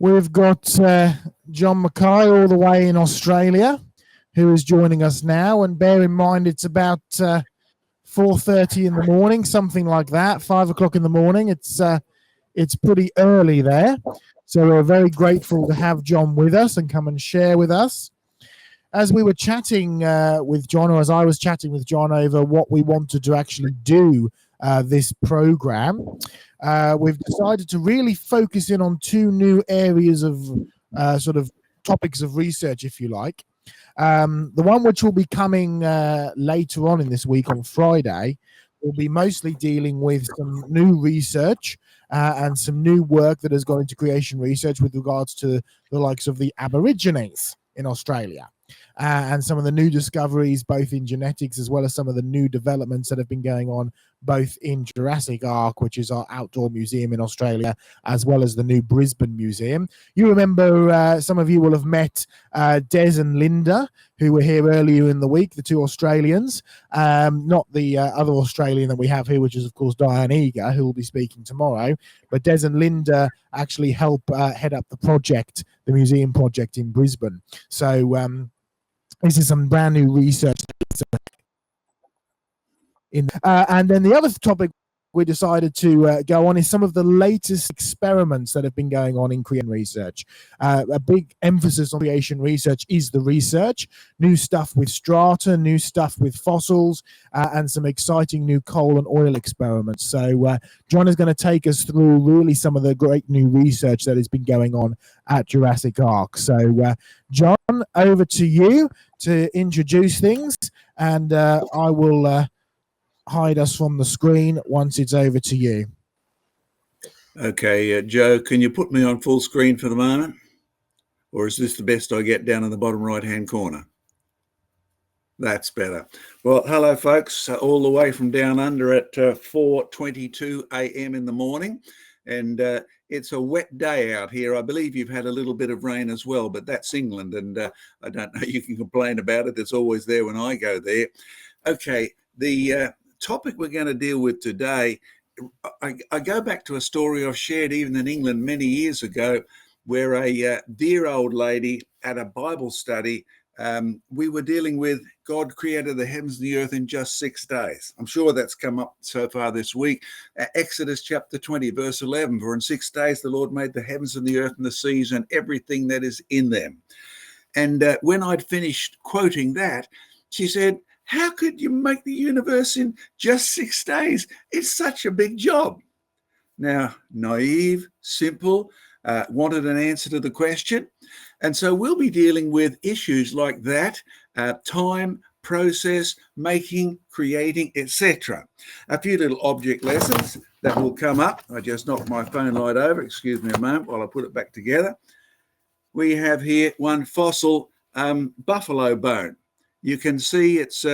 We've got John Mackay all the way in Australia, who is joining us now. And bear in mind, it's about 4:30 in the morning, something like that, 5 o'clock in the morning. It's pretty early there. So we're very grateful to have John with us and come and share with us. As we were chatting with John, or as I was chatting with John over what we wanted to actually do this program, we've decided to really focus in on two new areas of sort of topics of research, if you like. The one which will be coming later on in this week on Friday will be mostly dealing with some new research and some new work that has gone into creation research with regards to the likes of the Aborigines in Australia. And some of the new discoveries, both in genetics as well as some of the new developments that have been going on, both in Jurassic Ark, which is our outdoor museum in Australia, as well as the new Brisbane Museum. You remember, some of you will have met Des and Linda, who were here earlier in the week, the two Australians, not the other Australian that we have here, which is, of course, Diane Eager, who will be speaking tomorrow. But Des and Linda actually help head up the project, the museum project in Brisbane. So, this is some brand new research. And then the other topic we decided to go on is some of the latest experiments that have been going on in creation research. A big emphasis on creation research is the research, new stuff with strata, new stuff with fossils, and some exciting new coal and oil experiments. So John is going to take us through really some of the great new research that has been going on at Jurassic Ark. So John, over to you to introduce things, and I will hide us from the screen once it's over to you. Okay, Joe, can you put me on full screen for the moment? Or is this the best I get down in the bottom right-hand corner? That's better. Well, hello, folks, all the way from down under at 4:22 a.m. in the morning. And it's a wet day out here. I believe you've had a little bit of rain as well, but that's England. And I don't know, you can complain about it. It's always there when I go there. Okay, the topic we're going to deal with today, I go back to a story I've shared even in England many years ago, where a dear old lady at a Bible study, we were dealing with God created the heavens and the earth in just 6 days. I'm sure that's come up so far this week. Exodus chapter 20, verse 11, for in 6 days the Lord made the heavens and the earth and the seas and everything that is in them. And when I'd finished quoting that, she said, how could you make the universe in just 6 days? It's such a big job. Now, naive, simple, wanted an answer to the question. And so we'll be dealing with issues like that, time, process, making, creating, etc. A few little object lessons that will come up. I just knocked my phone light over. Excuse me a moment while I put it back together. We have here one fossil buffalo bone. You can see it's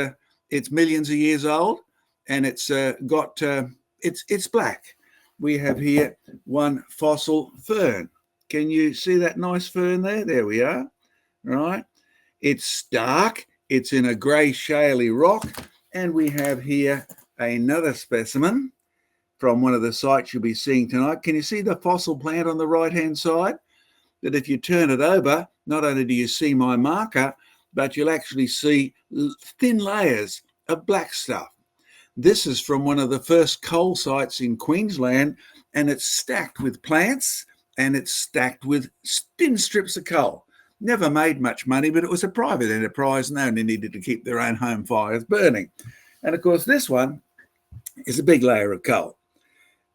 millions of years old, and it's black. We have here one fossil fern. Can you see that nice fern there? There we are. Right. It's dark. It's in a grey shaly rock, and we have here another specimen from one of the sites you'll be seeing tonight. Can you see the fossil plant on the right-hand side? That if you turn it over, not only do you see my marker, but you'll actually see thin layers of black stuff. This is from one of the first coal sites in Queensland, and it's stacked with plants and it's stacked with thin strips of coal. Never made much money, but it was a private enterprise and they only needed to keep their own home fires burning. And of course, this one is a big layer of coal.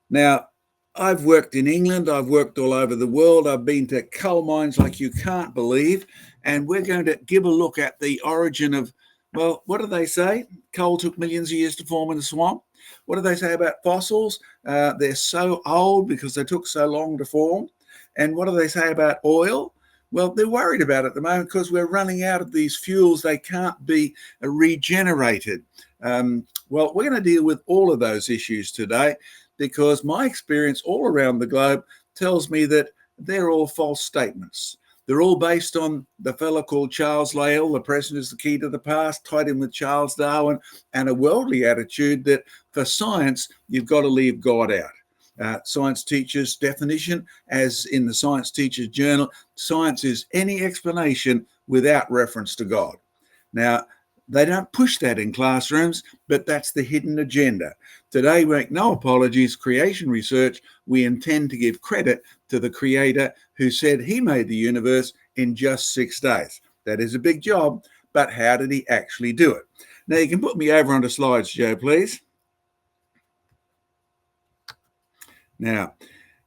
Now, I've worked in England, I've worked all over the world, I've been to coal mines like you can't believe, and we're going to give a look at the origin of, well, what do they say? Coal took millions of years to form in the swamp. What do they say about fossils? They're so old because they took so long to form. And what do they say about oil? Well, they're worried about it at the moment because we're running out of these fuels. They can't be regenerated. Well, we're going to deal with all of those issues today, because my experience all around the globe tells me that they're all false statements. They're all based on the fellow called Charles Lyell, the present is the key to the past, tied in with Charles Darwin, and a worldly attitude that for science, you've got to leave God out. Science teacher's definition, as in the Science Teacher's Journal, science is any explanation without reference to God. Now, they don't push that in classrooms, but that's the hidden agenda. Today, we make no apologies. Creation research, we intend to give credit to the creator who said he made the universe in just 6 days. That is a big job, but how did he actually do it? Now, you can put me over onto slides, Joe, please. Now,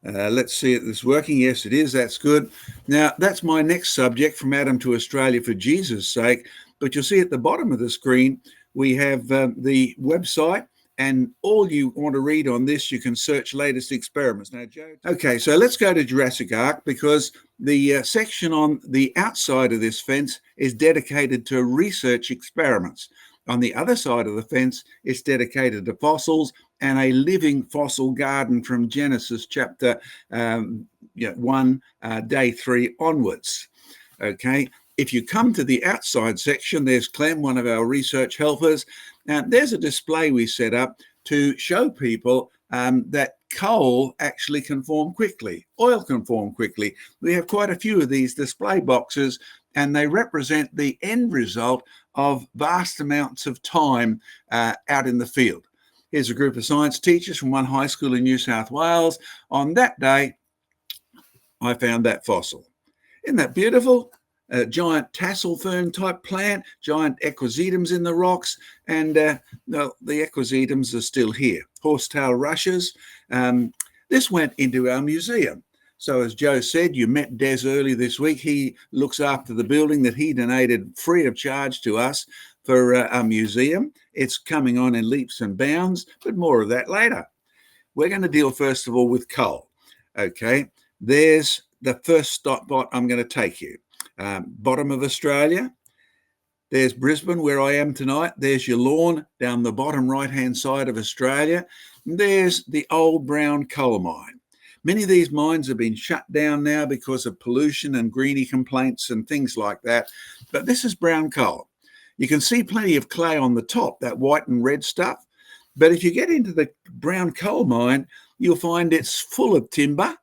let's see if this is working. Yes, it is. That's good. Now, that's my next subject, From Adam to Australia for Jesus' Sake. But you'll see at the bottom of the screen, we have the website. And all you want to read on this, you can search latest experiments. Now, Joe. Okay, so let's go to Jurassic Ark, because the section on the outside of this fence is dedicated to research experiments. On the other side of the fence, it's dedicated to fossils and a living fossil garden from Genesis chapter 1, day 3 onwards. Okay, if you come to the outside section, there's Clem, one of our research helpers. Now, there's a display we set up to show people that coal actually can form quickly. Oil can form quickly. We have quite a few of these display boxes, and they represent the end result of vast amounts of time out in the field. Here's a group of science teachers from one high school in New South Wales. On that day, I found that fossil. Isn't that beautiful? A giant tassel fern type plant, giant equisetums in the rocks, and the equisetums are still here. Horsetail rushes. This went into our museum. So as Joe said, you met Des early this week. He looks after the building that he donated free of charge to us for our museum. It's coming on in leaps and bounds, but more of that later. We're going to deal first of all with coal. Okay, there's the first spot I'm going to take you. Bottom of Australia. There's Brisbane, where I am tonight. There's your lawn down the bottom right-hand side of Australia. There's the old brown coal mine. Many of these mines have been shut down now because of pollution and greenie complaints and things like that. But this is brown coal. You can see plenty of clay on the top, that white and red stuff. But if you get into the brown coal mine, you'll find it's full of timber.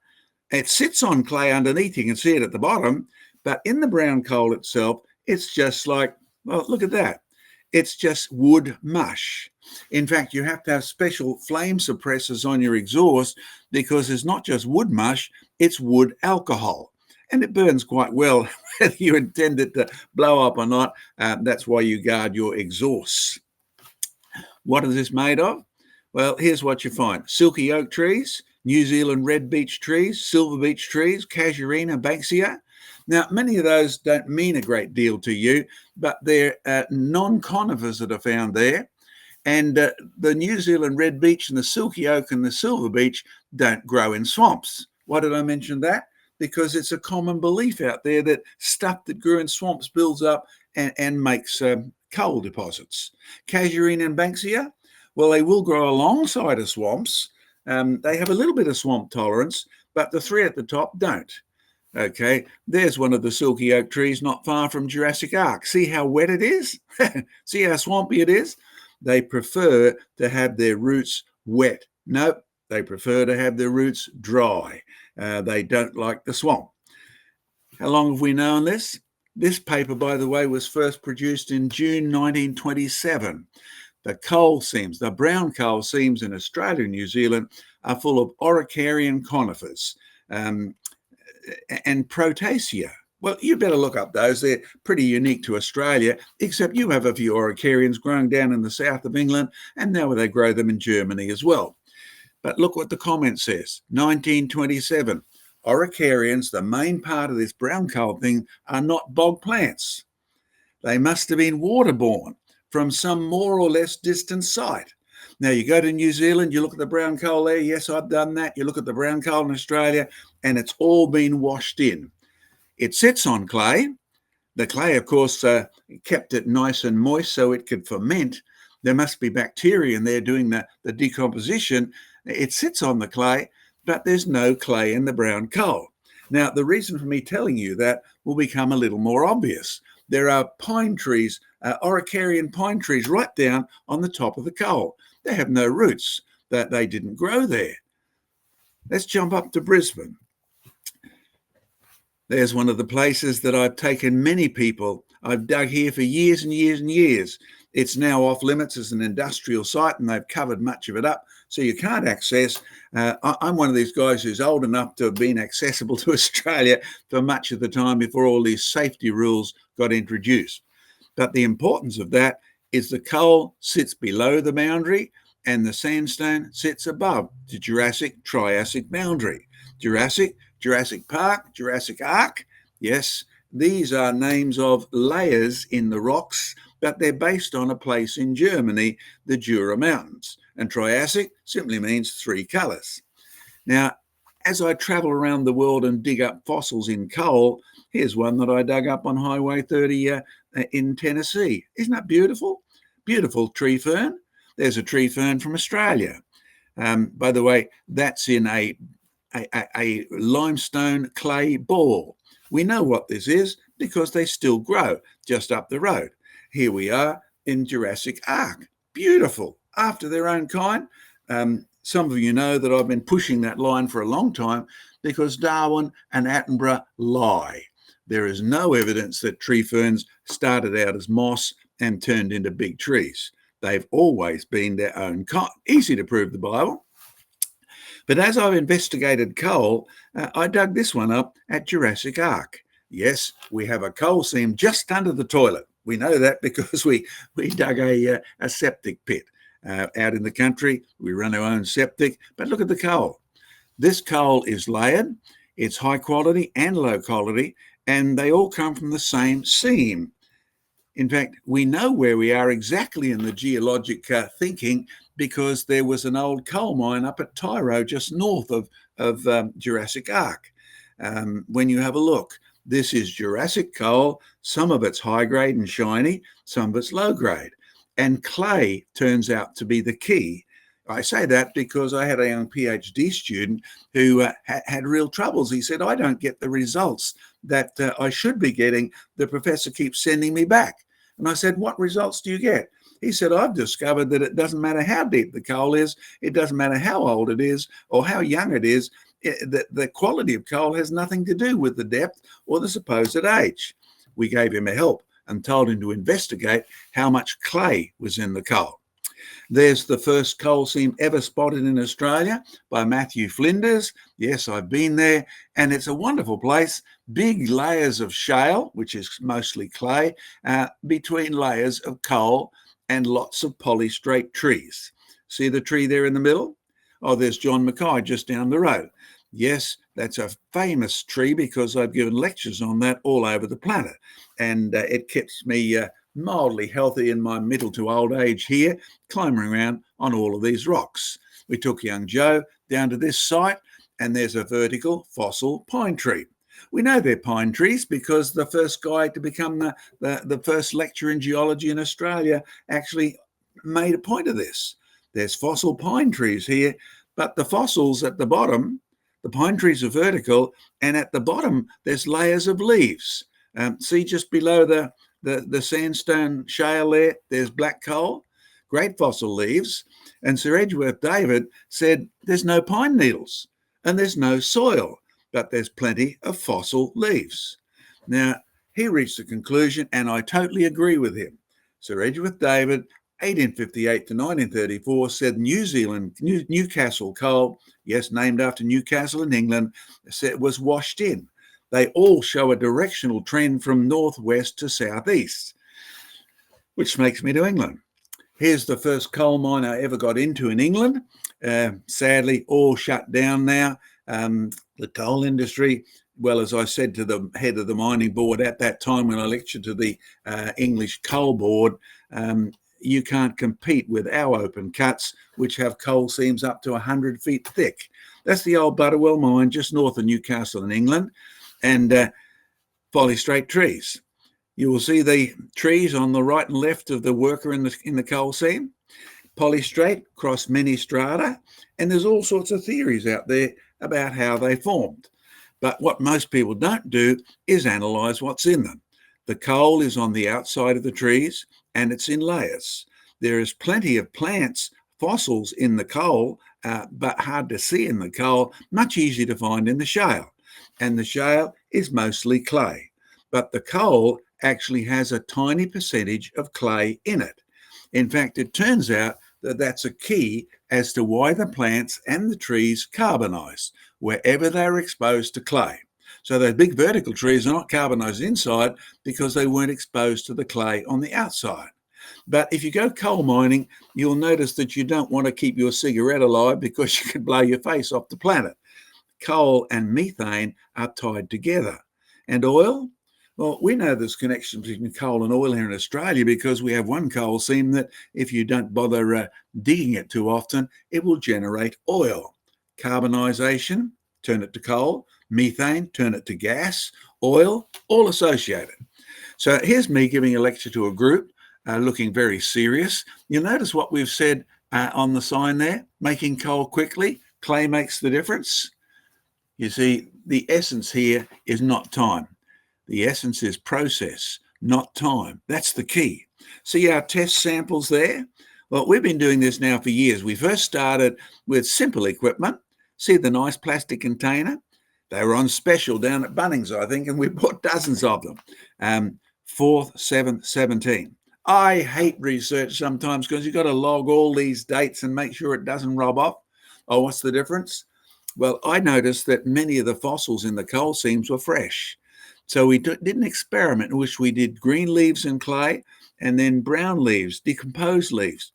It sits on clay underneath. You can see it at the bottom. But in the brown coal itself, it's just like, well, look at that. It's just wood mush. In fact, you have to have special flame suppressors on your exhaust, because it's not just wood mush, it's wood alcohol. And it burns quite well, whether you intend it to blow up or not. That's why you guard your exhausts. What is this made of? Well, here's what you find. Silky oak trees, New Zealand red beech trees, silver beech trees, casuarina, banksia. Now, many of those don't mean a great deal to you, but they're non-conifers that are found there. And the New Zealand red beech and the silky oak and the silver beech don't grow in swamps. Why did I mention that? Because it's a common belief out there that stuff that grew in swamps builds up and makes coal deposits. Casuarina and banksia, well, they will grow alongside of swamps. They have a little bit of swamp tolerance, but the three at the top don't. Okay, there's one of the silky oak trees not far from Jurassic Ark. See how wet it is? See how swampy it is? They prefer to have their roots wet. Nope, they prefer to have their roots dry. They don't like the swamp. How long have we known this? This paper, by the way, was first produced in June 1927. The coal seams, the brown coal seams in Australia and New Zealand are full of Araucarian conifers. And Proteaceae. Well, you better look up those. They're pretty unique to Australia, except you have a few Araucarians growing down in the south of England, and now they grow them in Germany as well. But look what the comment says. 1927. Araucarians, the main part of this brown coal thing, are not bog plants. They must have been waterborne from some more or less distant site. Now, you go to New Zealand, you look at the brown coal there. Yes, I've done that. You look at the brown coal in Australia, and it's all been washed in. It sits on clay. The clay, of course, kept it nice and moist so it could ferment. There must be bacteria in there doing the decomposition. It sits on the clay, but there's no clay in the brown coal. Now, the reason for me telling you that will become a little more obvious. There are pine trees, Araucarian pine trees right down on the top of the coal. They have no roots, that they didn't grow there. Let's jump up to Brisbane. There's one of the places that I've taken many people. I've dug here for years and years and years. It's now off limits as an industrial site, and they've covered much of it up, so you can't access. I'm one of these guys who's old enough to have been accessible to Australia for much of the time before all these safety rules got introduced. But the importance of that is the coal sits below the boundary and the sandstone sits above the Jurassic-Triassic boundary. Jurassic Park, Jurassic Arc. Yes, these are names of layers in the rocks, but they're based on a place in Germany, the Jura Mountains. And Triassic simply means three colours. Now, as I travel around the world and dig up fossils in coal, here's one that I dug up on Highway 30 in Tennessee. Isn't that beautiful? Beautiful tree fern. There's a tree fern from Australia. By the way, that's in a limestone clay ball. We know what this is because they still grow just up the road. Here we are in Jurassic Arc. Beautiful, after their own kind. Some of you know that I've been pushing that line for a long time because Darwin and Attenborough lie. There is no evidence that tree ferns started out as moss and turned into big trees. They've always been their own kind. Easy to prove the Bible. But as I've investigated coal, I dug this one up at Jurassic Arc. Yes, we have a coal seam just under the toilet. We know that because we dug a septic pit out in the country. We run our own septic, but look at the coal. This coal is layered. It's high quality and low quality, and they all come from the same seam. In fact, we know where we are exactly in the geologic thinking because there was an old coal mine up at Tyro, just north of Jurassic Arc. When you have a look, this is Jurassic coal. Some of it's high grade and shiny, some of it's low grade. And clay turns out to be the key. I say that because I had a young PhD student who had real troubles. He said, I don't get the results that I should be getting. The professor keeps sending me back. And I said, what results do you get? He said, I've discovered that it doesn't matter how deep the coal is. It doesn't matter how old it is or how young it is. The quality of coal has nothing to do with the depth or the supposed age. We gave him a help and told him to investigate how much clay was in the coal. There's the first coal seam ever spotted in Australia by Matthew Flinders. Yes, I've been there, and it's a wonderful place. Big layers of shale, which is mostly clay, between layers of coal and lots of polystrate trees. See the tree there in the middle? Oh, there's John Mackay just down the road. Yes, that's a famous tree because I've given lectures on that all over the planet, and it keeps me mildly healthy in my middle to old age here, climbing around on all of these rocks. We took young Joe down to this site, and there's a vertical fossil pine tree. We know they're pine trees because the first guy to become the first lecturer in geology in Australia actually made a point of this. There's fossil pine trees here, but the fossils at the bottom, the pine trees are vertical, and at the bottom there's layers of leaves. See just below the sandstone shale there's black coal, great fossil leaves. And Sir Edgeworth David said there's no pine needles and there's no soil, but there's plenty of fossil leaves. Now, he reached a conclusion, and I totally agree with him. Sir Edgeworth David, 1858 to 1934, said Newcastle coal, yes, named after Newcastle in England, was washed in. They all show a directional trend from northwest to southeast, which makes me to England. Here's the first coal mine I ever got into in England. Sadly, all shut down now. The coal industry, well, as I said to the head of the mining board at that time when I lectured to the English Coal Board, you can't compete with our open cuts, which have coal seams up to 100 feet thick. That's the old Butterwell mine just north of Newcastle in England. And polystrate trees. You will see the trees on the right and left of the worker in the coal seam. Polystrate cross many strata, and there's all sorts of theories out there about how they formed. But what most people don't do is analyse what's in them. The coal is on the outside of the trees, and it's in layers. There is plenty of plants, fossils in the coal but hard to see in the coal, much easier to find in the shale. And the shale is mostly clay. But the coal actually has a tiny percentage of clay in it. In fact, it turns out that that's a key as to why the plants and the trees carbonize wherever they're exposed to clay. So those big vertical trees are not carbonized inside because they weren't exposed to the clay on the outside. But if you go coal mining, you'll notice that you don't want to keep your cigarette alive because you could blow your face off the planet. Coal and methane are tied together. And oil? Well, we know there's connections between coal and oil here in Australia because we have one coal seam that if you don't bother digging it too often, it will generate oil. Carbonisation, turn it to coal. Methane, turn it to gas. Oil, all associated. So here's me giving a lecture to a group looking very serious. You'll notice what we've said on the sign there, making coal quickly. Clay makes the difference. You see, the essence here is not time. The essence is process, not time. That's the key. See our test samples there? Well, we've been doing this now for years. We first started with simple equipment. See the nice plastic container? They were on special down at Bunnings, I think, and we bought dozens of them. 4th, 7th, 17. I hate research sometimes because you've got to log all these dates and make sure it doesn't rub off. Oh, what's the difference? Well, I noticed that many of the fossils in the coal seams were fresh. So we did an experiment in which we did green leaves in clay and then brown leaves, decomposed leaves.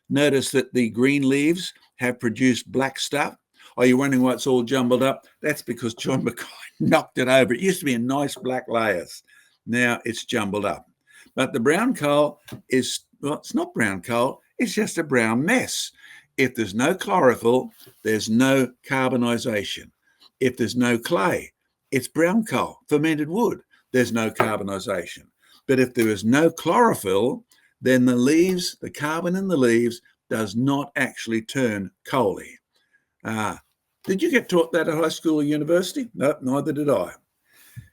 Notice that the green leaves have produced black stuff. Are you wondering why it's all jumbled up? That's because John Mackay knocked it over. It used to be in nice black layers. Now it's jumbled up. But the brown coal is, well, it's not brown coal. It's just a brown mess. If there's no chlorophyll, there's no carbonisation. If there's no clay, it's brown coal, fermented wood. There's no carbonisation. But if there is no chlorophyll, then the leaves, the carbon in the leaves does not actually turn coaly. Did you get taught that at high school or university? No, neither did I.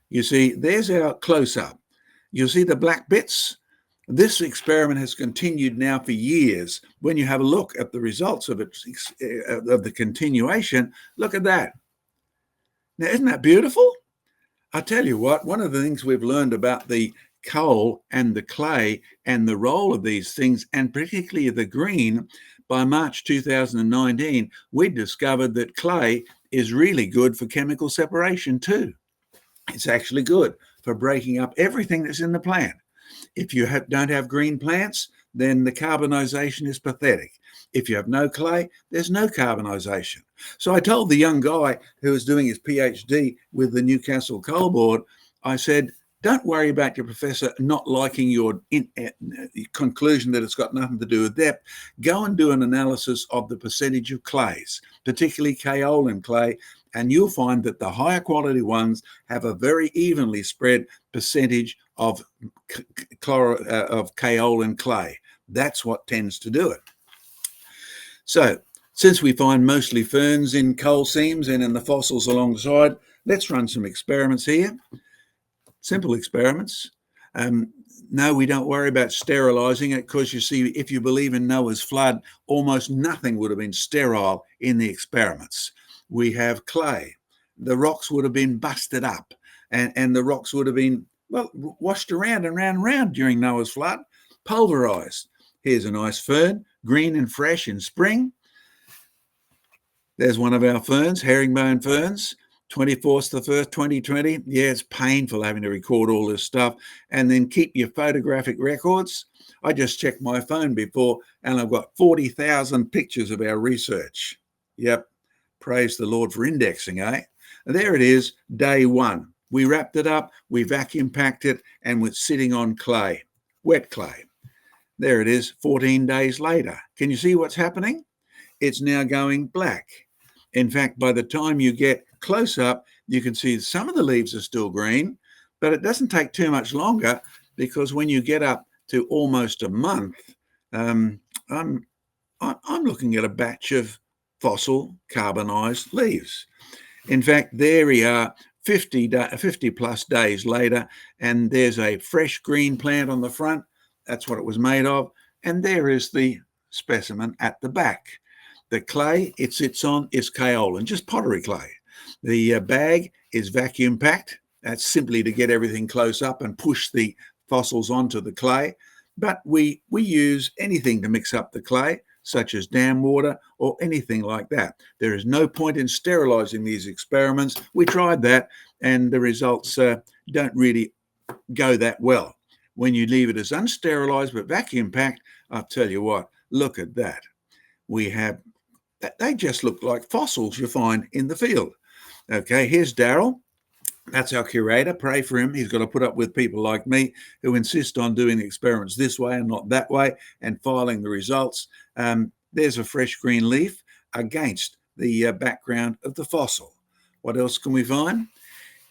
You see, there's our close-up. You'll see the black bits. This experiment has continued now for years. When you have a look at the results of it, of the continuation, look at that. Now, isn't that beautiful? I tell you what, one of the things we've learned about the coal and the clay and the role of these things, and particularly the green, by March 2019, we discovered that clay is really good for chemical separation too. It's actually good for breaking up everything that's in the plant. If you don't have green plants, then the carbonisation is pathetic. If you have no clay, there's no carbonisation. So I told the young guy who was doing his PhD with the Newcastle Coal Board, I said, don't worry about your professor not liking your conclusion that it's got nothing to do with depth. Go and do an analysis of the percentage of clays, particularly kaolin clay, and you'll find that the higher quality ones have a very evenly spread percentage of kaolin clay. That's what tends to do it. So, since we find mostly ferns in coal seams and in the fossils alongside, let's run some experiments here. Simple experiments. No, we don't worry about sterilising it because you see, if you believe in Noah's flood, almost nothing would have been sterile in the experiments. We have clay. The rocks would have been busted up and the rocks would have been, well, washed around and round and round during Noah's flood, pulverised. Here's a nice fern, green and fresh in spring. There's one of our ferns, herringbone ferns. 24th to 1st, 2020. Yeah, it's painful having to record all this stuff and then keep your photographic records. I just checked my phone before and I've got 40,000 pictures of our research. Yep, praise the Lord for indexing, eh? And there it is, day one. We wrapped it up, we vacuum packed it, and it's sitting on clay, wet clay. There it is, 14 days later. Can you see what's happening? It's now going black. In fact, by the time you get close up, you can see some of the leaves are still green, but it doesn't take too much longer because when you get up to almost a month, I'm looking at a batch of fossil carbonized leaves. In fact, there we are 50 plus days later, and there's a fresh green plant on the front. That's what it was made of. And there is the specimen at the back. The clay it sits on is kaolin, just pottery clay. The bag is vacuum packed. That's simply to get everything close up and push the fossils onto the clay. But we use anything to mix up the clay, such as dam water or anything like that. There is no point in sterilizing these experiments. We tried that, and the results don't really go that well. When you leave it as unsterilized but vacuum packed, I'll tell you what, look at that. They just look like fossils you find in the field. Okay, here's Daryl. That's our curator. Pray for him. He's got to put up with people like me who insist on doing the experiments this way and not that way and filing the results. There's a fresh green leaf against the background of the fossil. What else can we find?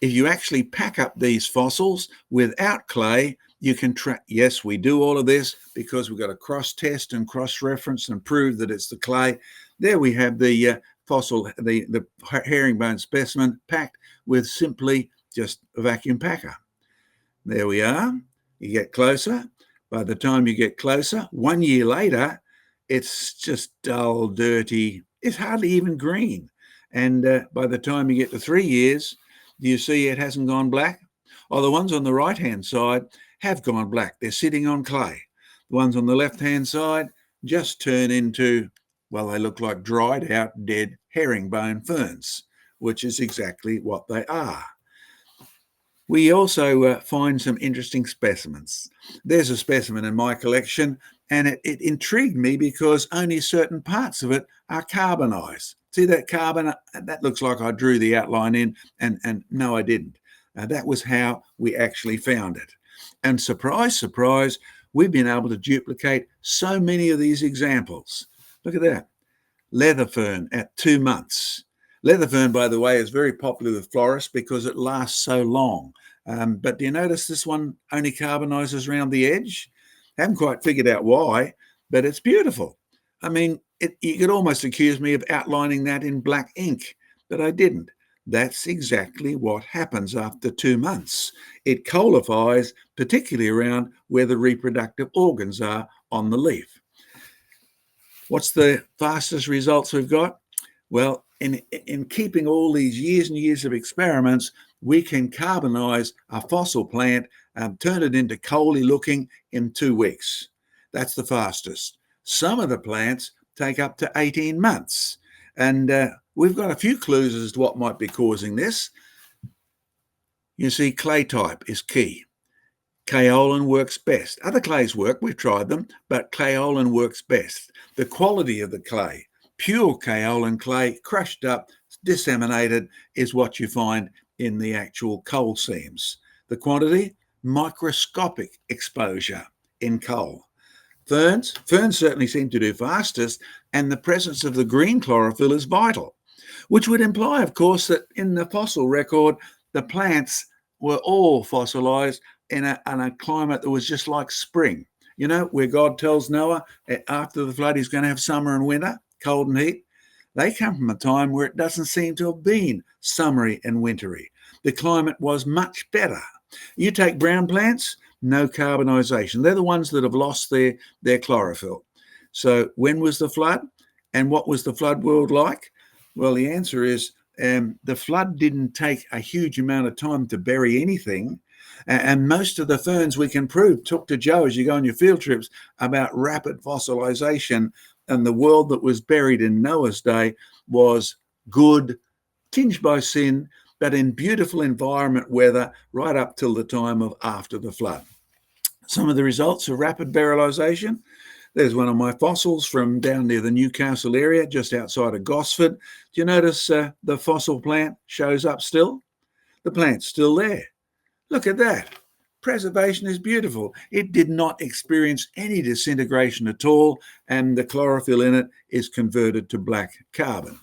If you actually pack up these fossils without clay, you can track. Yes, we do all of this because we've got to cross-test and cross-reference and prove that it's the clay. There we have the fossil, the herringbone specimen packed with simply just a vacuum packer. There we are. You get closer. By the time you get closer, 1 year later, it's just dull, dirty. It's hardly even green. And by the time you get to 3 years, do you see it hasn't gone black? Oh, the ones on the right-hand side have gone black. They're sitting on clay. The ones on the left-hand side just turn into, well, they look like dried out, dead herringbone ferns, which is exactly what they are. We also find some interesting specimens. There's a specimen in my collection, and it intrigued me because only certain parts of it are carbonized. See that carbon? That looks like I drew the outline in, and no, I didn't. That was how we actually found it. And surprise, surprise, we've been able to duplicate so many of these examples. Look at that. Leather fern at 2 months. Leather fern, by the way, is very popular with florists because it lasts so long. But do you notice this one only carbonizes around the edge? Haven't quite figured out why, but it's beautiful. I mean, you could almost accuse me of outlining that in black ink, but I didn't. That's exactly what happens after 2 months. It coalifies, particularly around where the reproductive organs are on the leaf. What's the fastest results we've got? Well, in keeping all these years and years of experiments, we can carbonize a fossil plant, turn it into coaly looking in 2 weeks. That's the fastest. Some of the plants take up to 18 months. And we've got a few clues as to what might be causing this. You see, clay type is key. Kaolin works best. Other clays work, we've tried them, but kaolin works best. The quality of the clay, pure kaolin clay, crushed up, disseminated, is what you find in the actual coal seams. The quantity, microscopic exposure in coal. Ferns certainly seem to do fastest, and the presence of the green chlorophyll is vital, which would imply, of course, that in the fossil record, the plants were all fossilized in a climate that was just like spring. You know, where God tells Noah after the flood he's going to have summer and winter, cold and heat. They come from a time where it doesn't seem to have been summery and wintry. The climate was much better. You take brown plants, no carbonization. They're the ones that have lost their chlorophyll. So when was the flood? And what was the flood world like? Well, the answer is the flood didn't take a huge amount of time to bury anything. And most of the ferns we can prove, talk to Joe as you go on your field trips about rapid fossilization. And the world that was buried in Noah's day was good, tinged by sin, but in beautiful environment weather right up till the time of after the flood. Some of the results of rapid burialization. There's one of my fossils from down near the Newcastle area, just outside of Gosford. Do you notice the fossil plant shows up still? The plant's still there. Look at that. Preservation is beautiful. It did not experience any disintegration at all, and the chlorophyll in it is converted to black carbon.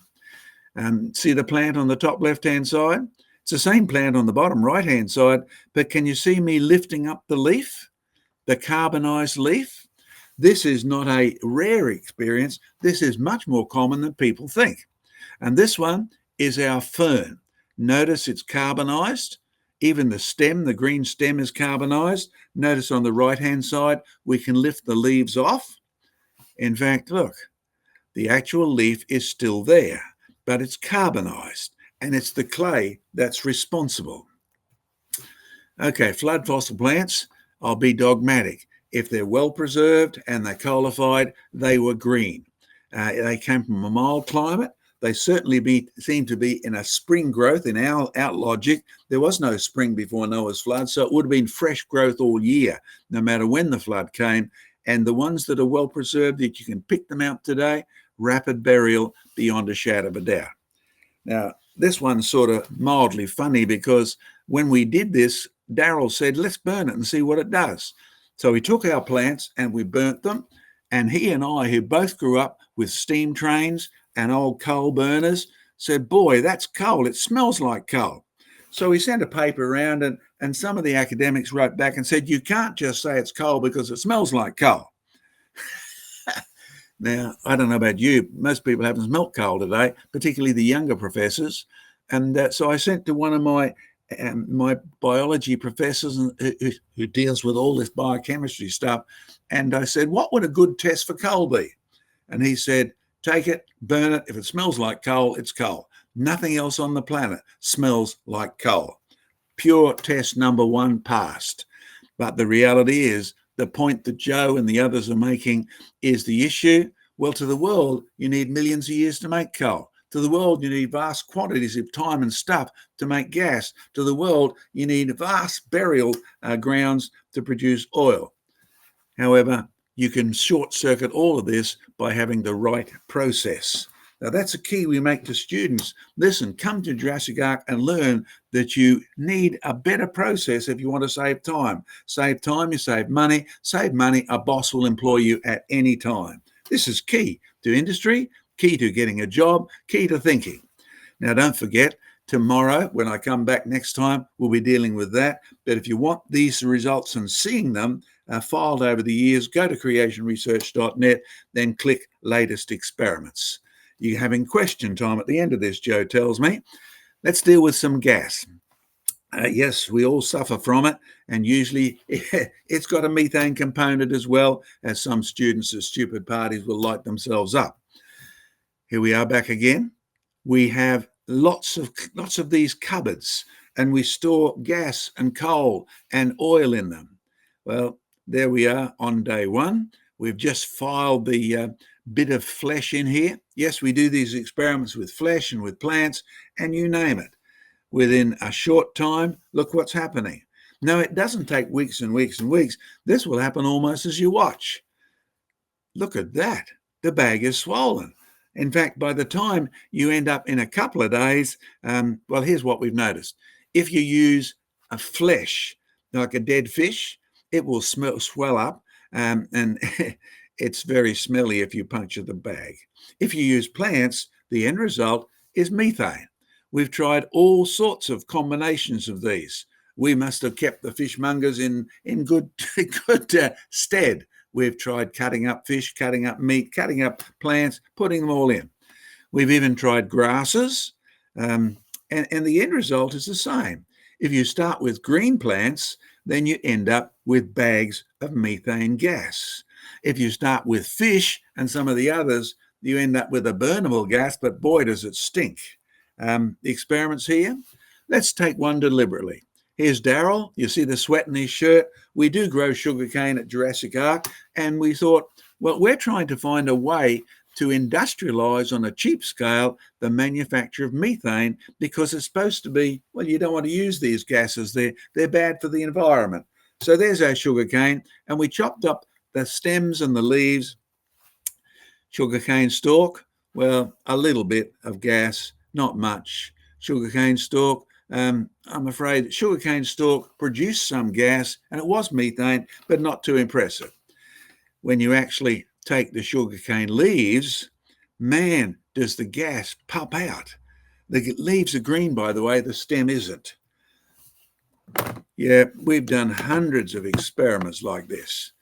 See the plant on the top left-hand side? It's the same plant on the bottom right-hand side, but can you see me lifting up the leaf, the carbonized leaf? This is not a rare experience. This is much more common than people think. And this one is our fern. Notice it's carbonized. Even the stem, the green stem, is carbonized. Notice on the right-hand side, we can lift the leaves off. In fact, look, The actual leaf is still there, but it's carbonized, and it's the clay that's responsible. Okay, flood fossil plants, I'll be dogmatic. If they're well preserved and they're coalified, they were green. They came from a mild climate. They certainly seem to be in a spring growth. In our logic, there was no spring before Noah's flood, so it would have been fresh growth all year, no matter when the flood came. And the ones that are well preserved, that you can pick them out today, rapid burial beyond a shadow of a doubt. Now, this one's sort of mildly funny because when we did this, Daryl said, let's burn it and see what it does. So we took our plants and we burnt them. And he and I, who both grew up with steam trains and old coal burners, said, boy, that's coal. It smells like coal. So we sent a paper around, and some of the academics wrote back and said, you can't just say it's coal because it smells like coal. Now, I don't know about you, most people haven't smelt coal today, particularly the younger professors. And so I sent to one of my biology professors who deals with all this biochemistry stuff, and I said, what would a good test for coal be? And he said, take it, burn it. If it smells like coal, it's coal. Nothing else on the planet smells like coal. Pure test number one passed. But the reality is, the point that Joe and the others are making is the issue. Well, to the world, you need millions of years to make coal. To the world, you need vast quantities of time and stuff to make gas. To the world, you need vast burial grounds to produce oil. However, you can short circuit all of this by having the right process. Now, that's a key we make to students. Listen, come to Jurassic Ark and learn that you need a better process if you want to save time. Save time, you save money. Save money, a boss will employ you at any time. This is key to industry, key to getting a job, key to thinking. Now, don't forget, tomorrow, when I come back next time, we'll be dealing with that. But if you want these results and seeing them filed over the years, go to creationresearch.net, then click Latest Experiments. You're having question time at the end of this, Joe tells me. Let's deal with some gas. Yes, we all suffer from it, and usually it's got a methane component as well, as some students at stupid parties will light themselves up. Here we are back again. We have lots of these cupboards, and we store gas and coal and oil in them. Well, there we are on day one. We've just filed the bit of flesh in here. Yes, we do these experiments with flesh and with plants, and you name it. Within a short time, look what's happening. No, it doesn't take weeks and weeks and weeks. This will happen almost as you watch. Look at that. The bag is swollen. In fact, by the time you end up in a couple of days, well, here's what we've noticed. If you use a flesh, like a dead fish, it will swell up, and it's very smelly if you puncture the bag. If you use plants, the end result is methane. We've tried all sorts of combinations of these. We must have kept the fishmongers in good stead. We've tried cutting up fish, cutting up meat, cutting up plants, putting them all in. We've even tried grasses, and the end result is the same. If you start with green plants, then you end up with bags of methane gas. If you start with fish and some of the others, you end up with a burnable gas, but boy, does it stink. The experiments here, let's take one deliberately. Here's Daryl. You see the sweat in his shirt. We do grow sugarcane at Jurassic Ark, and we thought, well, we're trying to find a way to industrialize on a cheap scale the manufacture of methane, because it's supposed to be, well, you don't want to use these gases. They're bad for the environment. So there's our sugarcane, and we chopped up the stems and the leaves. Sugarcane stalk, well, a little bit of gas, not much. Sugarcane stalk, I'm afraid sugarcane stalk produced some gas, and it was methane, but not too impressive. When you actually take the sugarcane leaves, man, does the gas pop out. The leaves are green, by the way, the stem isn't. Yeah, we've done hundreds of experiments like this.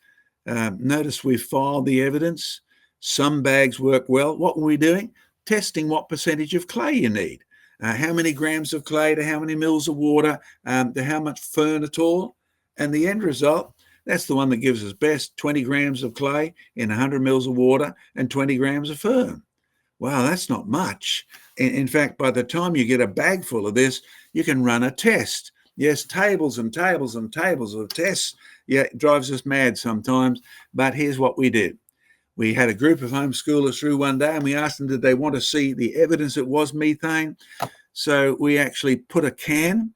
Notice we've filed the evidence. Some bags work well. What were we doing? Testing what percentage of clay you need. How many grams of clay to how many mils of water, to how much fern at all. And the end result, That's the one that gives us best 20 grams of clay in 100 mils of water and 20 grams of fern. Wow, that's not much. In fact, by the time you get a bag full of this, you can run a test. Yes, tables and tables and tables of tests. Yeah, it drives us mad sometimes. But here's what we did. We had a group of homeschoolers through one day and we asked them, did they want to see the evidence it was methane? So we actually put a can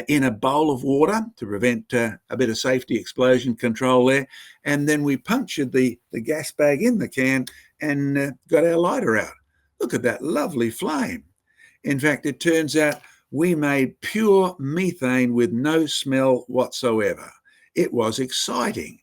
in a bowl of water to prevent a bit of safety explosion control there. And then we punctured the gas bag in the can and got our lighter out. Look at that lovely flame. In fact, it turns out we made pure methane with no smell whatsoever. It was exciting.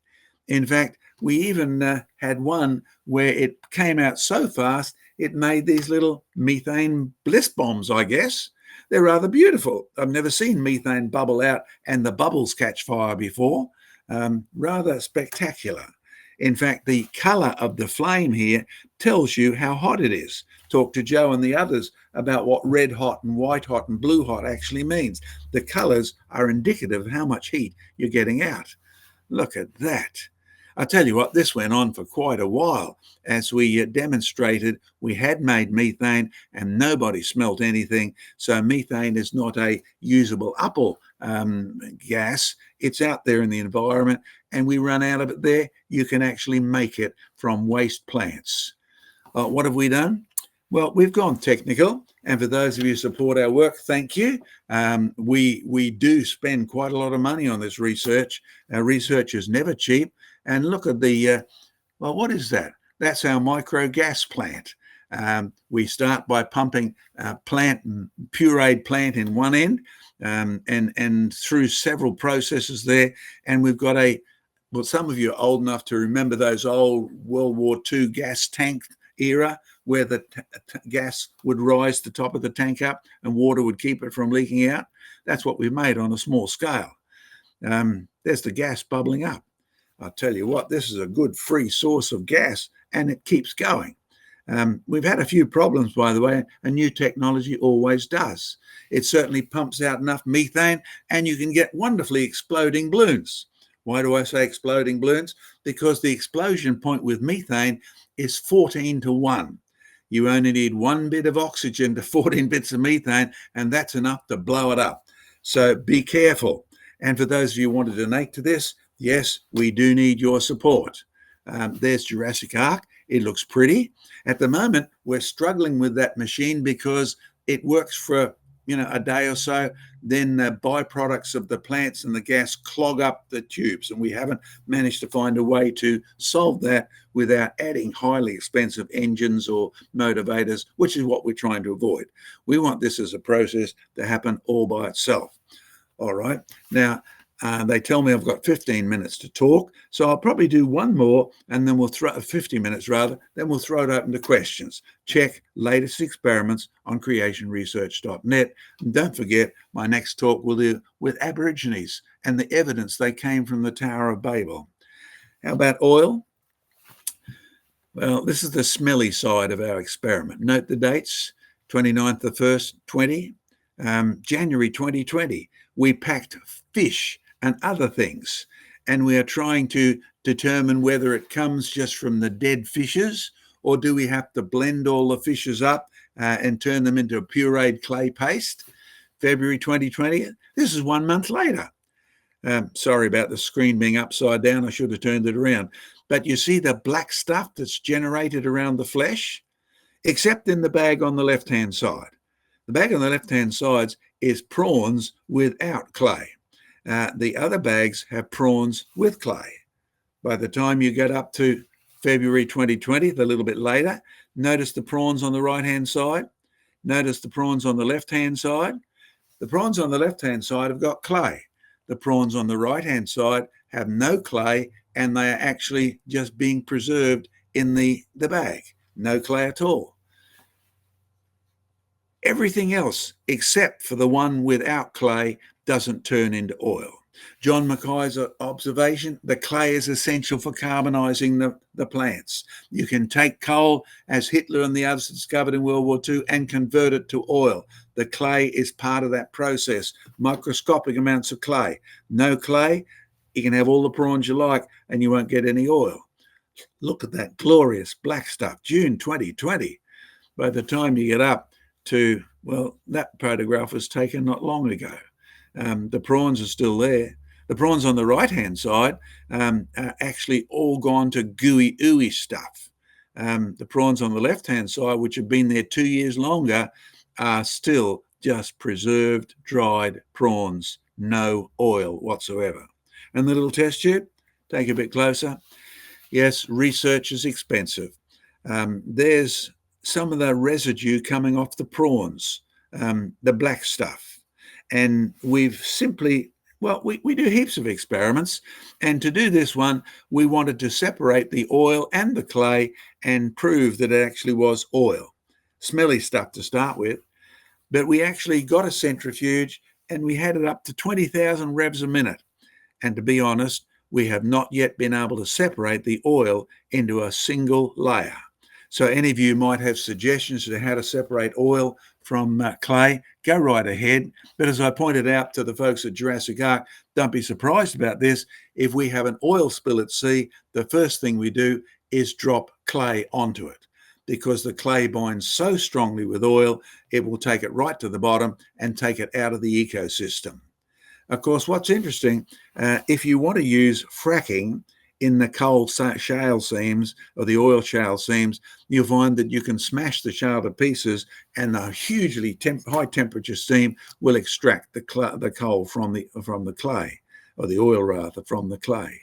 In fact, we even had one where it came out so fast, it made these little methane bliss bombs, I guess. They're rather beautiful. I've never seen methane bubble out and the bubbles catch fire before. Rather spectacular. In fact, the colour of the flame here tells you how hot it is. Talk to Joe and the others about what red hot and white hot and blue hot actually means. The colours are indicative of how much heat you're getting out. Look at that. I tell you what, this went on for quite a while as we demonstrated we had made methane and nobody smelt anything. So methane is not a usable upper gas. It's out there in the environment and we run out of it there. You can actually make it from waste plants. What have we done? Well, we've gone technical. And for those of you who support our work, thank you. We do spend quite a lot of money on this research. Our research is never cheap. And look at the, well, what is that? That's our micro gas plant. We start by pumping pureed plant in one end and through several processes there. And we've got well, some of you are old enough to remember those old World War II gas tank era where the gas would rise the top of the tank up and water would keep it from leaking out. That's what we've made on a small scale. There's the gas bubbling up. I'll tell you what, this is a good free source of gas and it keeps going. We've had a few problems, by the way, and new technology always does. It certainly pumps out enough methane and you can get wonderfully exploding balloons. Why do I say exploding balloons? Because the explosion point with methane is 14 to 1. You only need 1 bit of oxygen to 14 bits of methane, and that's enough to blow it up. So be careful. And for those of you who want to donate to this, yes, we do need your support. There's Jurassic Ark. It looks pretty. At the moment, we're struggling with that machine because it works for a day or so. Then the byproducts of the plants and the gas clog up the tubes, and we haven't managed to find a way to solve that without adding highly expensive engines or motivators, which is what we're trying to avoid. We want this as a process to happen all by itself. All right. Now, they tell me I've got 15 minutes to talk, so I'll probably do one more and then we'll 50 minutes rather, then we'll throw it open to questions. Check latest experiments on creationresearch.net. And don't forget, my next talk will do with Aborigines and the evidence they came from the Tower of Babel. How about oil? Well, this is the smelly side of our experiment. Note the dates, 29th of 1st, 20, January 2020. We packed fish and other things, and we are trying to determine whether it comes just from the dead fishes or do we have to blend all the fishes up and turn them into a pureed clay paste. February 2020, this is 1 month later. Sorry about the screen being upside down. I should have turned it around. But you see the black stuff that's generated around the flesh, except in the bag on the left-hand side. The bag on the left-hand side is prawns without clay. The other bags have prawns with clay. By the time you get up to February 2020, a little bit later, notice the prawns on the right-hand side. Notice the prawns on the left-hand side. The prawns on the left-hand side have got clay. The prawns on the right-hand side have no clay, and they are actually just being preserved in the bag. No clay at all. Everything else, except for the one without clay, doesn't turn into oil. John Mackay's observation, the clay is essential for carbonizing the plants. You can take coal, as Hitler and the others discovered in World War II, and convert it to oil. The clay is part of that process. Microscopic amounts of clay. No clay, You can have all the prawns you like and you won't get any oil. Look at that glorious black stuff, June 2020. By the time you get up to, well, that photograph was taken not long ago. The prawns are still there. The prawns on the right-hand side are actually all gone to gooey, ooey stuff. The prawns on the left-hand side, which have been there 2 years longer, are still just preserved, dried prawns, no oil whatsoever. And the little test tube, take a bit closer. Yes, research is expensive. There's some of the residue coming off the prawns, the black stuff. And we've simply, well, we do heaps of experiments. And to do this one, we wanted to separate the oil and the clay and prove that it actually was oil. Smelly stuff to start with. But we actually got a centrifuge and we had it up to 20,000 revs a minute. And to be honest, we have not yet been able to separate the oil into a single layer. So any of you might have suggestions to how to separate oil from clay, go right ahead. But as I pointed out to the folks at Jurassic Ark, don't be surprised about this. If we have an oil spill at sea, the first thing we do is drop clay onto it, because the clay binds so strongly with oil, it will take it right to the bottom and take it out of the ecosystem. Of course, what's interesting, if you want to use fracking in the coal shale seams or the oil shale seams, you'll find that you can smash the shale to pieces and a hugely high temperature steam will extract the coal from the clay, or the oil rather, from the clay.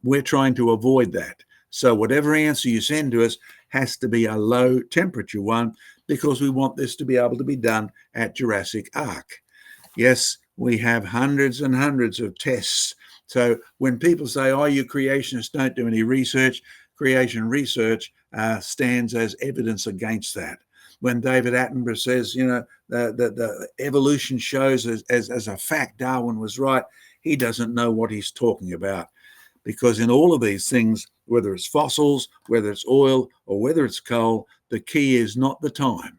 We're trying to avoid that. So whatever answer you send to us has to be a low temperature one, because we want this to be able to be done at Jurassic Ark. Yes, we have hundreds and hundreds of tests. So when people say, oh, you creationists don't do any research, creation research stands as evidence against that. When David Attenborough says, you know, the evolution shows as a fact Darwin was right, he doesn't know what he's talking about. Because in all of these things, whether it's fossils, whether it's oil, or whether it's coal, the key is not the time.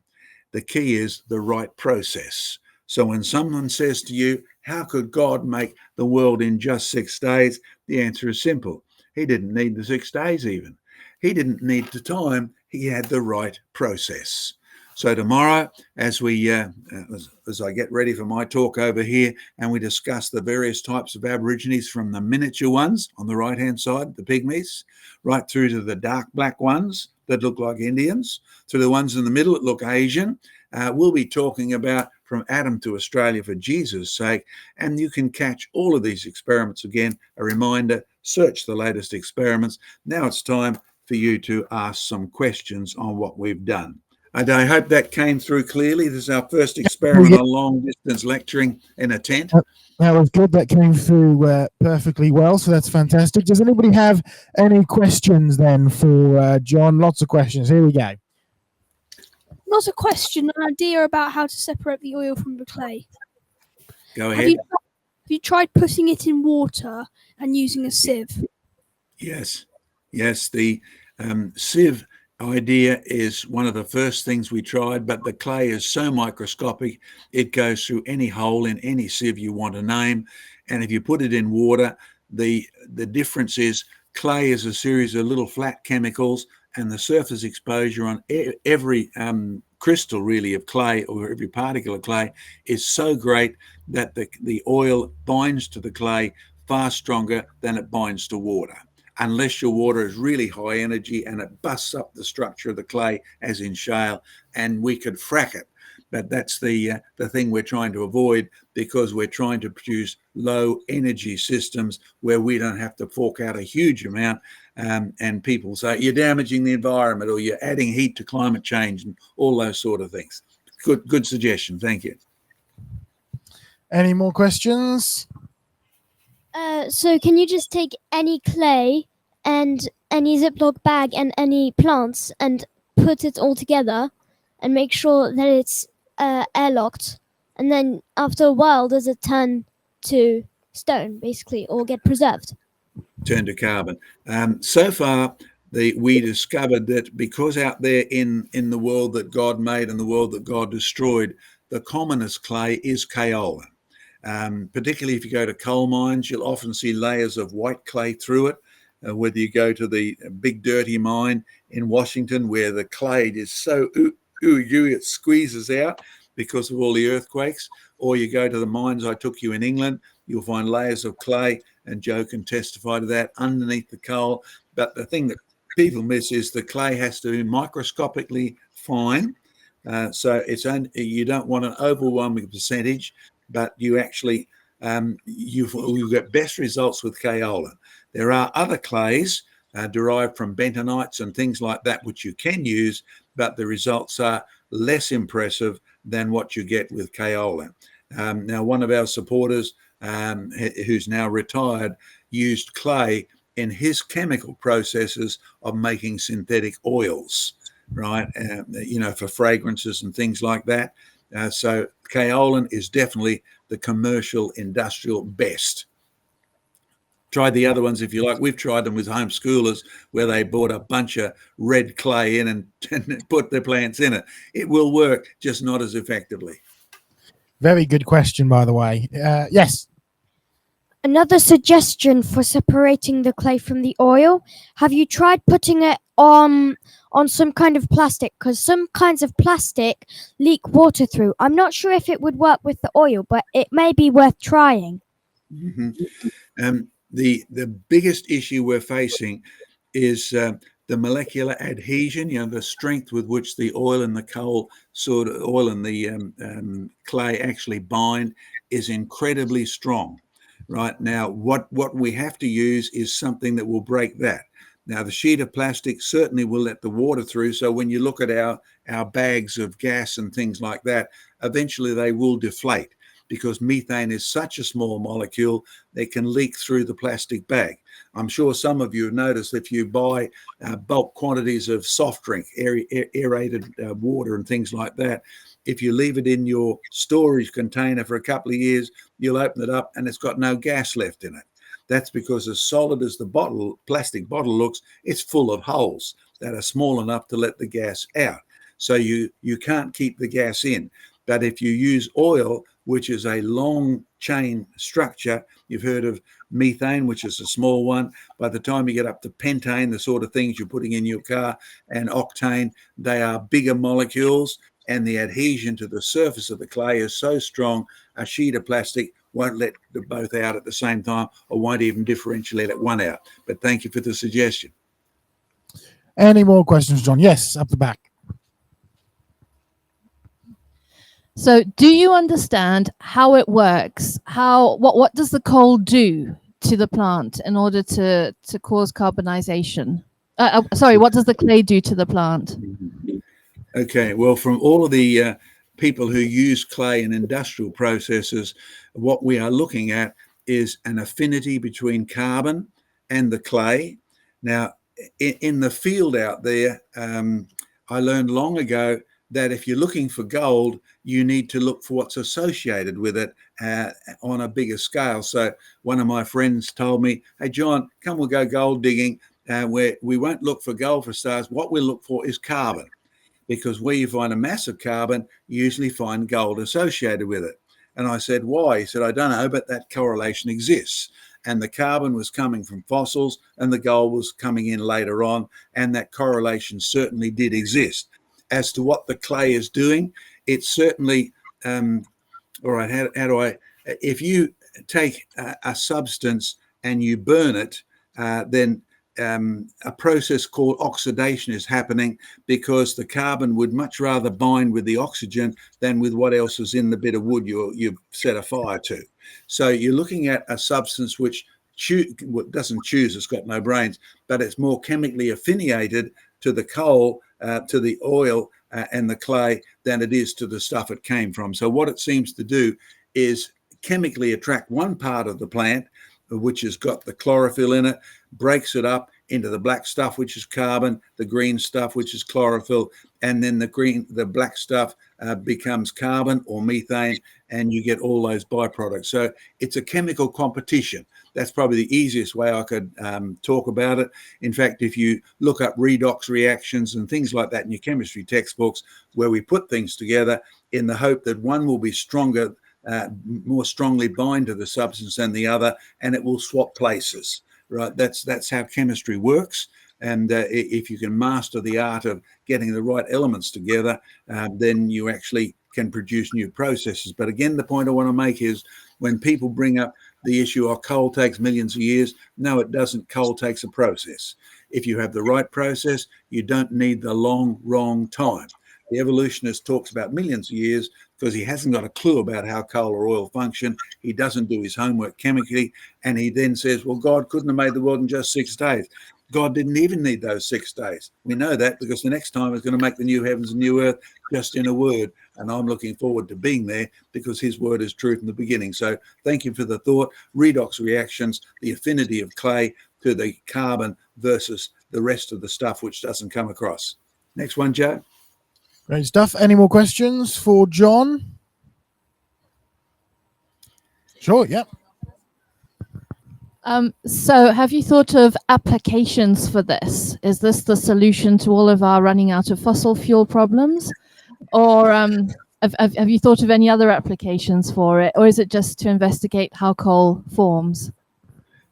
The key is the right process. So when someone says to you, how could God make the world in just 6 days? The answer is simple. He didn't need the 6 days even. He didn't need the time. He had the right process. So tomorrow, as I get ready for my talk over here, and we discuss the various types of Aborigines, from the miniature ones on the right-hand side, the pygmies, right through to the dark black ones that look like Indians, to the ones in the middle that look Asian. We'll be talking about from Adam to Australia for Jesus' sake, and you can catch all of these experiments again. A reminder, search the latest experiments. Now it's time for you to ask some questions on what we've done. And I hope that came through clearly. This is our first experiment on long-distance lecturing in a tent. That was good. That came through perfectly well, so that's fantastic. Does anybody have any questions then for John? Lots of questions. Here we go. Not a question, an idea about how to separate the oil from the clay. Go ahead. Have you tried putting it in water and using a sieve? Yes. The sieve idea is one of the first things we tried, but the clay is so microscopic, it goes through any hole in any sieve you want to name. And if you put it in water, the difference is clay is a series of little flat chemicals, and the surface exposure on every crystal really of clay, or every particle of clay, is so great that the oil binds to the clay far stronger than it binds to water, unless your water is really high energy and it busts up the structure of the clay, as in shale, and we could frack it. But that's the thing we're trying to avoid, because we're trying to produce low energy systems where we don't have to fork out a huge amount. And people say you're damaging the environment, or you're adding heat to climate change, and all those sort of things. Good suggestion. Thank you. Any more questions? So can you just take any clay and any Ziploc bag and any plants and put it all together and make sure that it's airlocked, and then after a while does it turn to stone basically, or get preserved? Turn to carbon. So far, we discovered that because out there in the world that God made and the world that God destroyed, the commonest clay is kaolin. Particularly if you go to coal mines, you'll often see layers of white clay through it. Whether you go to the big dirty mine in Washington where the clay is so it squeezes out because of all the earthquakes, or you go to the mines I took you in England, you'll find layers of clay, and Joe can testify to that, underneath the coal. But the thing that people miss is the clay has to be microscopically fine. So you don't want an overwhelming percentage, but you actually you get best results with kaolin. There are other clays derived from bentonites and things like that which you can use, but the results are less impressive than what you get with kaolin. Now, one of our supporters who's now retired used clay in his chemical processes of making synthetic oils, right? For fragrances and things like that. So kaolin is definitely the commercial industrial best. Try the other ones if you like. We've tried them with homeschoolers where they bought a bunch of red clay in and put their plants in it. It will work, just not as effectively. Very good question, by the way. Yes. Another suggestion for separating the clay from the oil. Have you tried putting it on some kind of plastic? Because some kinds of plastic leak water through. I'm not sure if it would work with the oil, but it may be worth trying. Mm-hmm. The biggest issue we're facing is the molecular adhesion, the strength with which the oil and the oil and the clay actually bind is incredibly strong. Right now, what we have to use is something that will break that. Now, the sheet of plastic certainly will let the water through. So when you look at our bags of gas and things like that, eventually they will deflate, because methane is such a small molecule that can leak through the plastic bag. I'm sure some of you have noticed if you buy bulk quantities of soft drink, aerated water and things like that, if you leave it in your storage container for a couple of years, you'll open it up and it's got no gas left in it. That's because as solid as the plastic bottle looks, it's full of holes that are small enough to let the gas out. So you can't keep the gas in. But if you use oil, which is a long chain structure, you've heard of methane, which is a small one. By the time you get up to pentane, the sort of things you're putting in your car, and octane, they are bigger molecules, and the adhesion to the surface of the clay is so strong, a sheet of plastic won't let the both out at the same time, or won't even differentially let one out. But thank you for the suggestion. Any more questions, John? Yes, up the back. So do you understand how it works? What does the coal do to the plant in order to cause carbonization? What does the clay do to the plant? Okay, well, from all of the people who use clay in industrial processes, what we are looking at is an affinity between carbon and the clay. Now, in the field out there, I learned long ago that if you're looking for gold, you need to look for what's associated with it on a bigger scale. So one of my friends told me, hey, John, come we'll go gold digging, where we won't look for gold for stars. What we'll look for is carbon, because where you find a mass of carbon, you usually find gold associated with it. And I said, why? He said, I don't know, but that correlation exists. And the carbon was coming from fossils and the gold was coming in later on. And that correlation certainly did exist. As to what the clay is doing, it's certainly, all right, how do I, if you take a substance and you burn it, then a process called oxidation is happening, because the carbon would much rather bind with the oxygen than with what else is in the bit of wood you've set a fire to. So you're looking at a substance which doesn't choose, it's got no brains, but it's more chemically affiniated to the coal, to the oil and the clay than it is to the stuff it came from. So what it seems to do is chemically attract one part of the plant, which has got the chlorophyll in it, breaks it up into the black stuff, which is carbon, the green stuff, which is chlorophyll, and then the black stuff becomes carbon or methane, and you get all those byproducts. So it's a chemical competition. That's probably the easiest way I could talk about it. In fact, if you look up redox reactions and things like that in your chemistry textbooks, where we put things together in the hope that one will be stronger more strongly bind to the substance than the other, and it will swap places, right? That's how chemistry works. And if you can master the art of getting the right elements together, then you actually can produce new processes. But again, the point I want to make is when people bring up the issue of coal takes millions of years, no, it doesn't. Coal takes a process. If you have the right process, you don't need the wrong time. The evolutionist talks about millions of years because he hasn't got a clue about how coal or oil function. He doesn't do his homework chemically. And he then says, well, God couldn't have made the world in just 6 days. God didn't even need those 6 days. We know that because the next time he's going to make the new heavens and new earth just in a word. And I'm looking forward to being there because his word is true from the beginning. So thank you for the thought. Redox reactions, the affinity of clay to the carbon versus the rest of the stuff which doesn't come across. Next one, Joe. Great stuff. Any more questions for John? Sure, yep. So have you thought of applications for this? Is this the solution to all of our running out of fossil fuel problems? Or have you thought of any other applications for it? Or is it just to investigate how coal forms?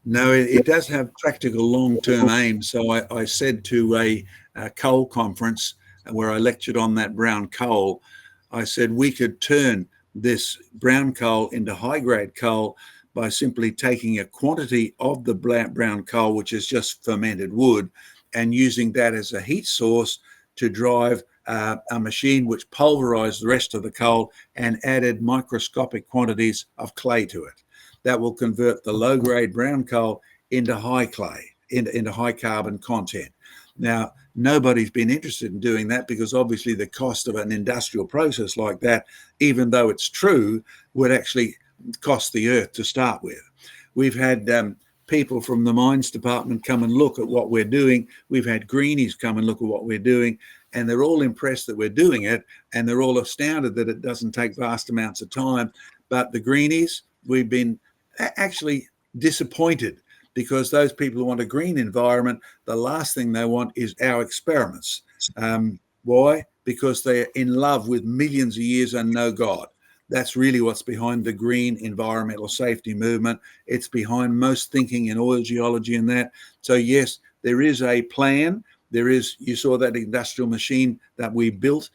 No, it does have practical long-term aims. So I said to a coal conference where I lectured on that brown coal, I said we could turn this brown coal into high-grade coal by simply taking a quantity of the brown coal, which is just fermented wood, and using that as a heat source to drive a machine which pulverized the rest of the coal and added microscopic quantities of clay to it. That will convert the low-grade brown coal into high clay, into high carbon content. Now, nobody's been interested in doing that because obviously the cost of an industrial process like that, even though it's true, would actually cost the earth to start with. We've had people from the mines department come and look at what we're doing. We've had greenies come and look at what we're doing, and they're all impressed that we're doing it, and they're all astounded that it doesn't take vast amounts of time. But the greenies, we've been actually disappointed because those people who want a green environment, the last thing they want is our experiments. Why? Because they're in love with millions of years and no God. That's really what's behind the green environmental safety movement. It's behind most thinking in oil geology and that. So yes, there is a plan. There is, you saw that industrial machine that we built,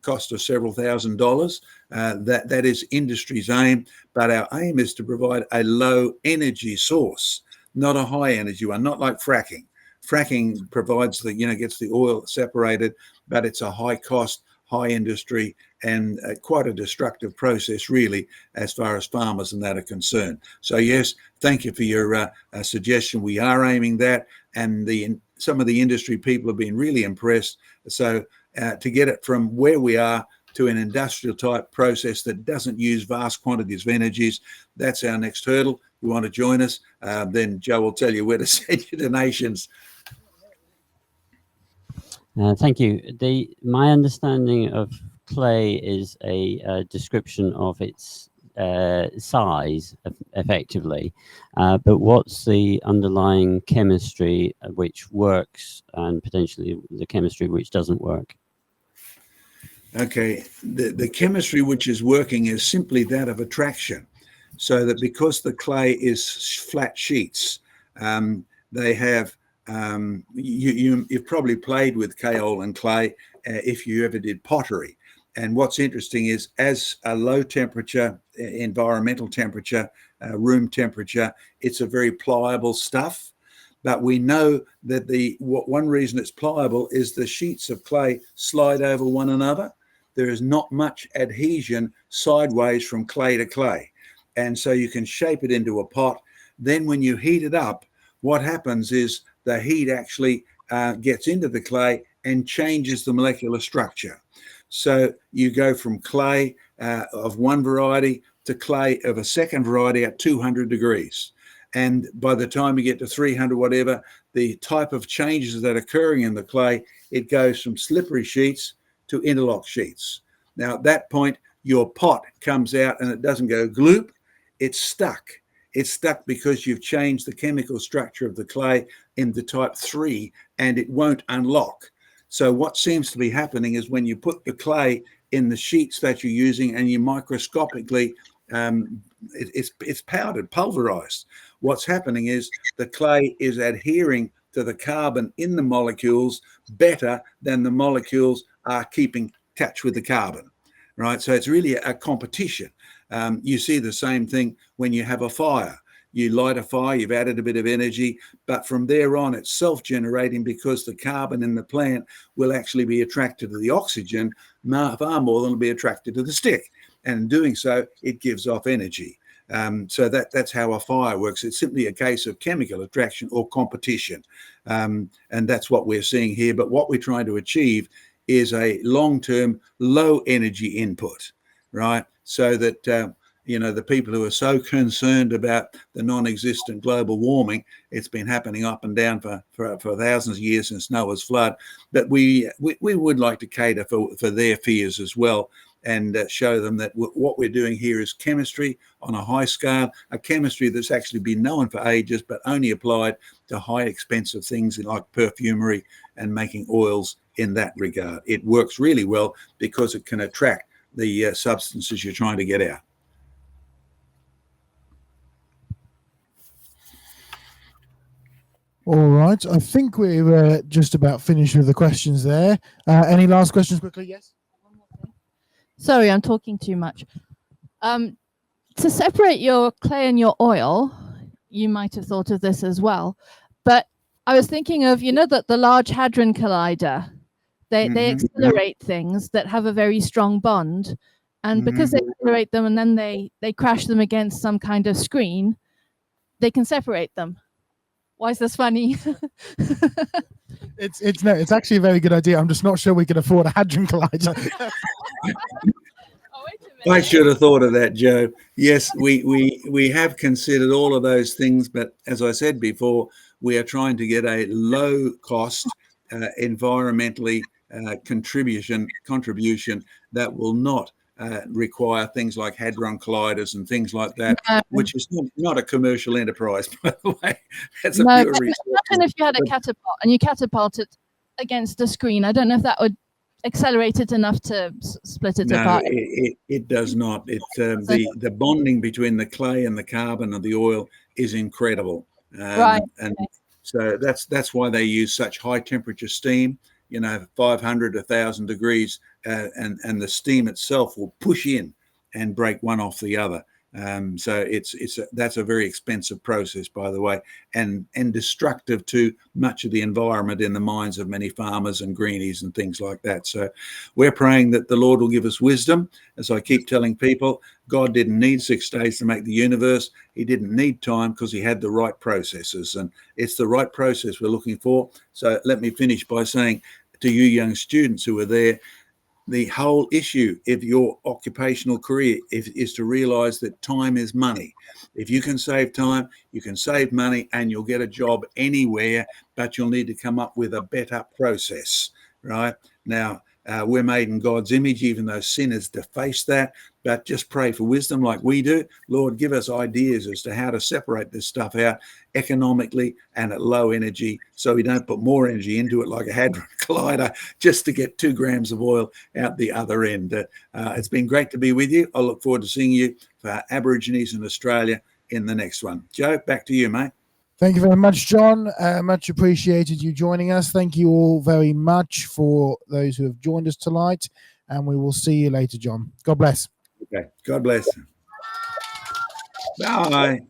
cost us several $1,000s. That is industry's aim, but our aim is to provide a low energy source, not a high energy one, not like fracking. Fracking provides the, gets the oil separated, but it's a high cost, high industry, and quite a destructive process, really, as far as farmers and that are concerned. So yes, thank you for your suggestion. We are aiming that, and some of the industry people have been really impressed. So to get it from where we are to an industrial type process that doesn't use vast quantities of energies, that's our next hurdle. You want to join us, then Joe will tell you where to send your donations. Thank you. My understanding of clay is a description of its size, effectively, but what's the underlying chemistry which works and potentially the chemistry which doesn't work? Okay, the chemistry which is working is simply that of attraction. So that because the clay is flat sheets, they have, you've probably played with kaolin and clay if you ever did pottery. And what's interesting is as a low temperature, environmental temperature, room temperature, it's a very pliable stuff. But we know that one reason it's pliable is the sheets of clay slide over one another. There is not much adhesion sideways from clay to clay. And so you can shape it into a pot. Then when you heat it up, what happens is the heat actually gets into the clay and changes the molecular structure. So you go from clay of one variety to clay of a second variety at 200 degrees. And by the time you get to 300, whatever, the type of changes that are occurring in the clay, it goes from slippery sheets to interlock sheets. Now at that point, your pot comes out and it doesn't go gloop, it's stuck. It's stuck because you've changed the chemical structure of the clay into type 3 and it won't unlock. So what seems to be happening is when you put the clay in the sheets that you're using and you microscopically it's powdered, pulverized. What's happening is the clay is adhering to the carbon in the molecules better than the molecules are keeping touch with the carbon, right? So it's really a competition. You see the same thing when you have a fire. You light a fire, you've added a bit of energy, but from there on, it's self-generating because the carbon in the plant will actually be attracted to the oxygen far more than it'll be attracted to the stick. And in doing so, it gives off energy. So that's how a fire works. It's simply a case of chemical attraction or competition. And that's what we're seeing here. But what we're trying to achieve is a long-term, low-energy input, right? So that, the people who are so concerned about the non-existent global warming, it's been happening up and down for thousands of years since Noah's flood. But we would like to cater for their fears as well, and show them that what we're doing here is chemistry on a high scale, a chemistry that's actually been known for ages, but only applied to high expensive things like perfumery and making oils in that regard. It works really well because it can attract the substances you're trying to get out. All right. I think we're just about finished with the questions there. Any last questions quickly? Yes? Sorry, I'm talking too much. To separate your clay and your oil, you might have thought of this as well. But I was thinking of, that the Large Hadron Collider, they accelerate things that have a very strong bond. And because they accelerate them and then they crash them against some kind of screen, they can separate them. Why is this funny? It's actually a very good idea. I'm just not sure we can afford a hadron collider. I should have thought of that, Joe. Yes, we have considered all of those things, but as I said before, we are trying to get a low cost, environmentally contribution that will not require things like hadron colliders and things like that, which is not a commercial enterprise, by the way. That's a pure research. Imagine if you had a catapult and you catapult it against a screen. I don't know if that would accelerate it enough to split it apart. It does not. The bonding between the clay and the carbon and the oil is incredible. Right. And so that's why they use such high temperature steam, 500 to 1,000 degrees, and the steam itself will push in and break one off the other. So that's a very expensive process, by the way, and destructive to much of the environment in the minds of many farmers and greenies and things like that. So we're praying that the Lord will give us wisdom. As I keep telling people, God didn't need 6 days to make the universe. He didn't need time because he had the right processes, and it's the right process we're looking for. So let me finish by saying to you young students who are there, the whole issue of your occupational career is to realize that time is money. If you can save time, you can save money, and you'll get a job anywhere, but you'll need to come up with a better process, right? Now, we're made in God's image, even though sin has defaced that, but just pray for wisdom like we do. Lord, give us ideas as to how to separate this stuff out economically and at low energy, so we don't put more energy into it like a hadron collider just to get 2 grams of oil out the other end. It's been great to be with you. I look forward to seeing you for Aborigines in Australia in the next one. Joe, back to you, mate. Thank you very much, John. Much appreciated you joining us. Thank you all very much for those who have joined us tonight, and we will see you later, John. God bless. Okay. God bless. Bye.